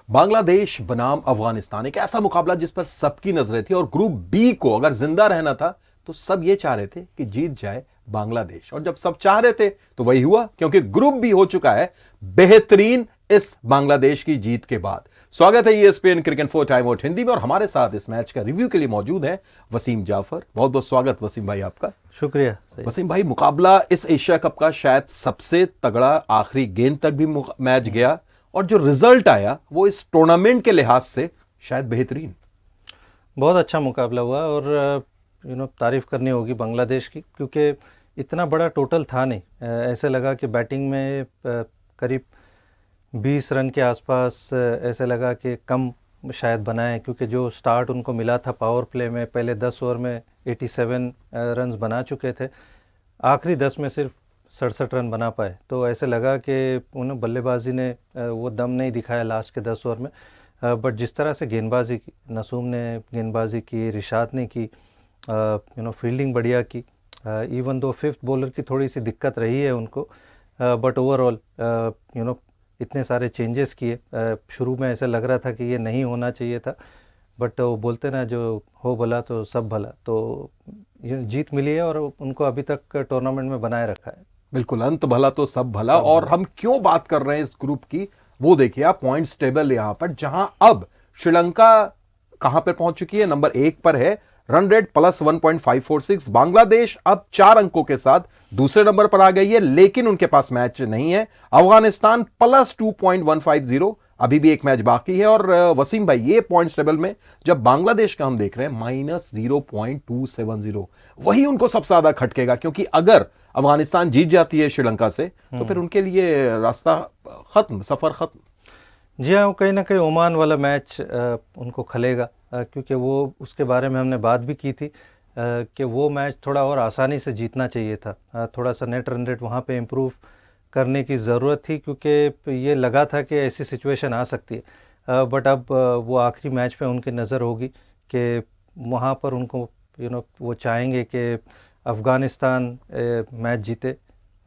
बांग्लादेश बनाम अफगानिस्तान, एक ऐसा मुकाबला जिस पर सबकी नजरें थी और ग्रुप बी को अगर जिंदा रहना था तो सब ये चाह रहे थे कि जीत जाए बांग्लादेश। और जब सब चाह रहे थे तो वही हुआ, क्योंकि ग्रुप बी हो चुका है बेहतरीन इस बांग्लादेश की जीत के बाद। स्वागत है ESPN cricket for time out Hindi में, और हमारे साथ इस मैच का रिव्यू के लिए मौजूद है वसीम जाफर। बहुत बहुत स्वागत वसीम भाई आपका। शुक्रिया। वसीम भाई, मुकाबला इस एशिया कप का शायद सबसे तगड़ा, आखिरी गेंद तक भी मैच गया, और जो रिजल्ट आया वो इस टूर्नामेंट के लिहाज से शायद बेहतरीन। बहुत अच्छा मुकाबला हुआ और तारीफ़ करनी होगी बांग्लादेश की, क्योंकि इतना बड़ा टोटल था नहीं। ऐसे लगा कि बैटिंग में करीब 20 रन के आसपास ऐसे लगा कि कम शायद बनाएं, क्योंकि जो स्टार्ट उनको मिला था पावर प्ले में, पहले 10 ओवर में 87 रन्स बना चुके थे, आखिरी 10 में सिर्फ 67 रन बना पाए। तो ऐसे लगा कि उन्हें बल्लेबाजी ने वो दम नहीं दिखाया लास्ट के 10 ओवर में। बट जिस तरह से गेंदबाजी की, नसूम ने गेंदबाजी की, रिशाद ने की, फील्डिंग बढ़िया की, इवन दो फिफ्थ बॉलर की थोड़ी सी दिक्कत रही है उनको, बट ओवरऑल इतने सारे चेंजेस किए। शुरू में ऐसा लग रहा था कि ये नहीं होना चाहिए था, बट वो बोलते ना, जो हो भला तो सब भला, तो ये जीत मिली है और उनको अभी तक टूर्नामेंट में बनाए रखा है। बिल्कुल, अंत भला तो सब भला। और हम क्यों बात कर रहे हैं इस ग्रुप की, वो देखिए आप पॉइंट्स टेबल यहां पर, जहां अब श्रीलंका कहां पर पहुंच चुकी है, नंबर 1 पर है, रन रेट प्लस 1.546। बांग्लादेश अब 4 अंकों के साथ दूसरे नंबर पर आ गई है, लेकिन उनके पास मैच नहीं है। अफगानिस्तान प्लस 2.150, अभी भी एक मैच बाकी है। और वसीम भाई, ये पॉइंट्स टेबल में जब बांग्लादेश का हम देख रहे हैं माइनस 0.270, वही उनको सबसे ज्यादा खटकेगा, क्योंकि अगर अफगानिस्तान जीत जाती है श्रीलंका से तो फिर उनके लिए रास्ता खत्म, सफर खत्म। जी हाँ, कहीं ना कहीं ओमान वाला मैच उनको खलेगा, क्योंकि वो उसके बारे में हमने बात भी की थी कि वो मैच थोड़ा और आसानी से जीतना चाहिए था। थोड़ा सा नेट रन रेट वहाँ पे इम्प्रूव करने की ज़रूरत थी, क्योंकि ये लगा था कि ऐसी सिचुएशन आ सकती है। बट अब वो आखिरी मैच पे उनकी नज़र होगी कि वहाँ पर उनको वो चाहेंगे कि अफ़गानिस्तान मैच जीते,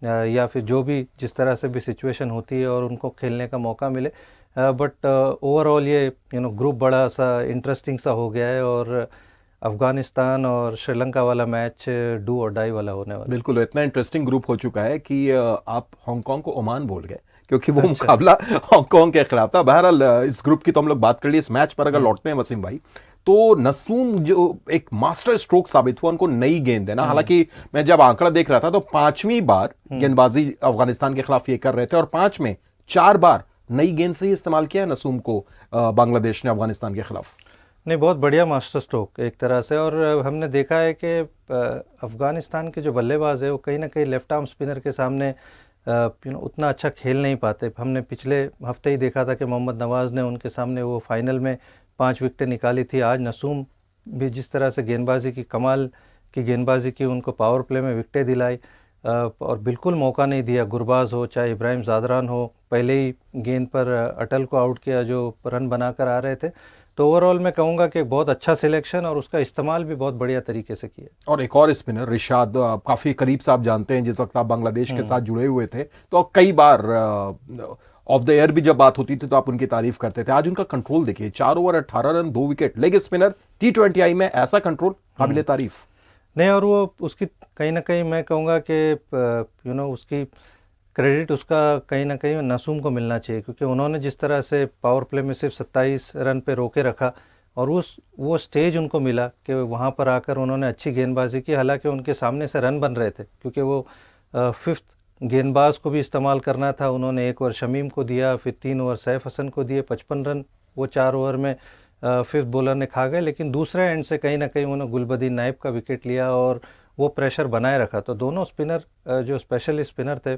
या फिर जो भी जिस तरह से भी सिचुएशन होती है और उनको खेलने का मौका मिले। बट ओवरऑल ये ग्रुप बड़ा सा इंटरेस्टिंग सा हो गया है, और अफ़गानिस्तान और श्रीलंका वाला मैच डू और डाई वाला होने वाला। बिल्कुल, इतना इंटरेस्टिंग ग्रुप हो चुका है कि आप हांगकांग को ओमान बोल गए, क्योंकि वो अच्छा। मुकाबला हांगकांग के खिलाफ था। बहरहाल इस ग्रुप की तो हम लोग बात कर लिए। इस मैच पर अगर लौटते हैं वसीम भाई, तो नसूम जो एक मास्टर स्ट्रोक साबित हुआ, उनको नई गेंद देना। हालांकि मैं जब आंकड़ा देख रहा था तो 5वीं बार गेंदबाजी अफगानिस्तान के खिलाफ ये कर रहे थे, और 5 में 4 बार नई गेंद से ही इस्तेमाल किया है नसूम को बांग्लादेश ने अफगानिस्तान के खिलाफ। नहीं, बहुत बढ़िया मास्टर स्ट्रोक एक तरह से। और हमने देखा है कि अफ़गानिस्तान के जो बल्लेबाज है वो कहीं ना कहीं लेफ्ट आर्म स्पिनर के सामने उतना अच्छा खेल नहीं पाते। हमने पिछले हफ्ते ही देखा था कि मोहम्मद नवाज़ ने उनके सामने वो फाइनल में 5 विकेटें निकाली थी। आज नसूम भी जिस तरह से गेंदबाजी की, कमाल की गेंदबाजी की, उनको पावर प्ले में विकेटें दिलाई, और बिल्कुल मौका नहीं दिया। गुरबाज हो चाहे इब्राहिम ज़ादरान हो, पहले ही गेंद पर अटल को आउट किया जो रन बनाकर आ रहे थे। तो ओवरऑल मैं कहूँगा कि बहुत अच्छा सिलेक्शन, और उसका इस्तेमाल भी बहुत बढ़िया तरीके से किया। और एक और स्पिनर रिशाद, काफी करीब से आप जानते हैं, जिस वक्त आप बांग्लादेश के साथ जुड़े हुए थे तो कई बार ऑफ द एयर भी जब बात होती थी तो आप उनकी तारीफ करते थे। आज उनका कंट्रोल देखिए, 4 over 18 run 2 wicket. Leg spinner T20I में ऐसा कंट्रोल काबिले तारीफ। नहीं, और वो उसकी कहीं ना कहीं मैं कहूँगा कि उसकी क्रेडिट उसका कहीं ना कहीं नसूम को मिलना चाहिए, क्योंकि उन्होंने जिस तरह से पावर प्ले में सिर्फ 27 रन पे रोके रखा, और वो स्टेज उनको मिला कि वहाँ पर आकर उन्होंने अच्छी गेंदबाजी की। हालांकि उनके सामने से रन बन रहे थे, क्योंकि वो फिफ्थ गेंदबाज को भी इस्तेमाल करना था। उन्होंने 1 ओवर शमीम को दिया, फिर 3 ओवर सैफ हसन को दिए, 55 रन वो 4 ओवर में फिफ्थ बॉलर ने खा गए। लेकिन दूसरे एंड से कहीं ना कहीं उन्होंने गुलबदीन नाइब का विकेट लिया और वो प्रेशर बनाए रखा। तो दोनों स्पिनर जो स्पेशलिस्ट स्पिनर थे,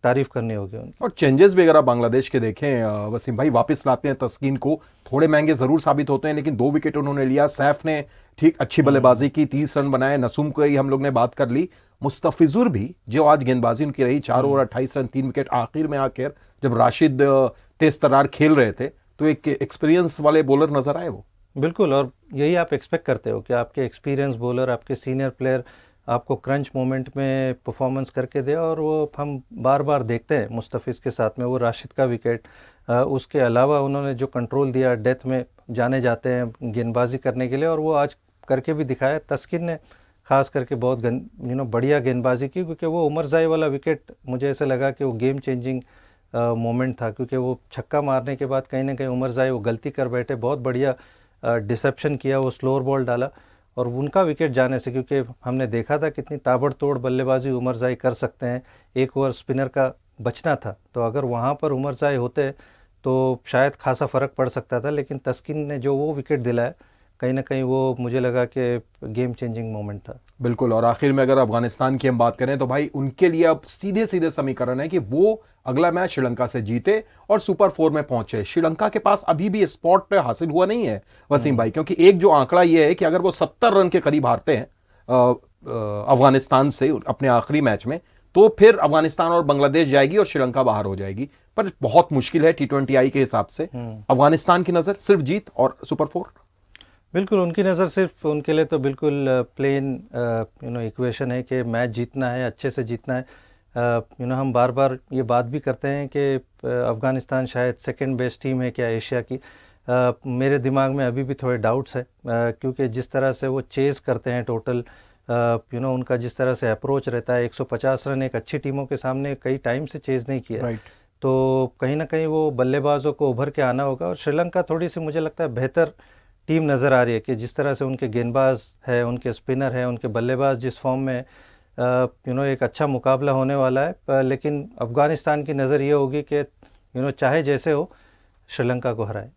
तारीफ करनी होगी उनकी। और चेंजेस भी अगर आप बांग्लादेश के देखें वसीम भाई, वापस लाते हैं तस्कीन को, थोड़े महंगे जरूर साबित होते हैं, लेकिन 2 विकेट उन्होंने लिया। सैफ ने ठीक अच्छी बल्लेबाजी की, 30 रन बनाए। नसूम को ही हम लोग ने बात कर ली। मुस्तफिजुर भी, जो आज गेंदबाजी उनकी रही, 4 ओवर 28 रन 3 विकेट। आखिर में आकर जब राशिद तेज तर्रार खेल रहे थे तो एक एक्सपीरियंस वाले बॉलर नजर आए वो। बिल्कुल, और यही आप एक्सपेक्ट करते हो कि आपके एक्सपीरियंस बॉलर, आपके सीनियर प्लेयर आपको क्रंच मोमेंट में परफॉर्मेंस करके दे, और वो हम बार बार देखते हैं मुस्तफ़िज़ के साथ में। वो राशिद का विकेट, उसके अलावा उन्होंने जो कंट्रोल दिया, डेथ में जाने जाते हैं गेंदबाजी करने के लिए, और वो आज करके भी दिखाया। तस्किन ने खास करके बहुत बढ़िया गेंदबाजी की, क्योंकि वो उमर जाई वाला विकेट मुझे ऐसा लगा कि वो गेम चेंजिंग मोमेंट था, क्योंकि वो छक्का मारने के बाद कहीं ना कहीं उमर जाई वो गलती कर बैठे, बहुत बढ़िया डिसेप्शन किया, वो स्लोअर बॉल डाला और उनका विकेट जाने से, क्योंकि हमने देखा था कितनी ताबड़तोड़ बल्लेबाजी उमर जाई कर सकते हैं, एक ओवर स्पिनर का बचना था, तो अगर वहाँ पर उमर जाई होते तो शायद खासा फ़र्क पड़ सकता था। लेकिन तस्किन ने जो वो विकेट दिलाया, कहीं ना कहीं वो मुझे लगा कि गेम चेंजिंग मोमेंट था। बिल्कुल। और आखिर में अगर अफगानिस्तान की हम बात करें तो भाई उनके लिए अब सीधे सीधे समीकरण है कि वो अगला मैच श्रीलंका से जीते और सुपर 4 में पहुंचे। श्रीलंका के पास अभी भी स्पॉट हासिल हुआ नहीं है वसीम भाई, क्योंकि एक जो आंकड़ा ये है कि अगर वो 70 रन के करीब हारते हैं अफगानिस्तान से अपने आखिरी मैच में, तो फिर अफगानिस्तान और बांग्लादेश जाएगी और श्रीलंका बाहर हो जाएगी। पर बहुत मुश्किल है T20I के हिसाब से। अफगानिस्तान की नजर सिर्फ जीत और सुपर 4। बिल्कुल, उनकी नज़र सिर्फ उनके लिए तो बिल्कुल प्लेन इक्वेशन है कि मैच जीतना है, अच्छे से जीतना है। हम बार बार ये बात भी करते हैं कि अफ़गानिस्तान शायद सेकंड बेस्ट टीम है क्या एशिया की। मेरे दिमाग में अभी भी थोड़े डाउट्स हैं, क्योंकि जिस तरह से वो चेज़ करते हैं टोटल, उनका जिस तरह से अप्रोच रहता है, 150 रन एक अच्छी टीमों के सामने कई टाइम से चेज़ नहीं किया, तो कहीं ना कहीं वो बल्लेबाजों को उभर के आना होगा। और श्रीलंका थोड़ी सी मुझे लगता है बेहतर टीम नज़र आ रही है कि जिस तरह से उनके गेंदबाज है, उनके स्पिनर है, उनके बल्लेबाज जिस फॉर्म में एक अच्छा मुकाबला होने वाला है। लेकिन अफ़गानिस्तान की नज़र ये होगी कि चाहे जैसे हो श्रीलंका को हराए।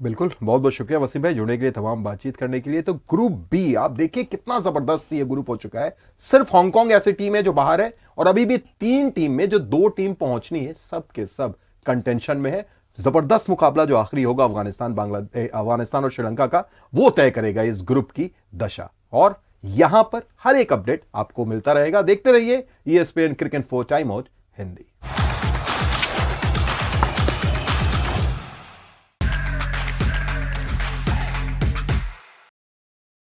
बिल्कुल, बहुत बहुत शुक्रिया वसीम भाई जुड़ने के लिए, तमाम बातचीत करने के लिए। तो ग्रुप बी आप देखिए कितना जबरदस्त ये ग्रुप हो चुका है। सिर्फ हांगकांग ऐसी टीम है जो बाहर है और अभी भी 3 टीम में जो 2 टीम पहुंचनी है सब के सब कंटेंशन में है। जबरदस्त मुकाबला जो आखिरी होगा अफगानिस्तान और श्रीलंका का, वो तय करेगा इस ग्रुप की दशा। और यहां पर हर एक अपडेट आपको मिलता रहेगा। देखते रहिए ESPN cricket 4 time out Hindi.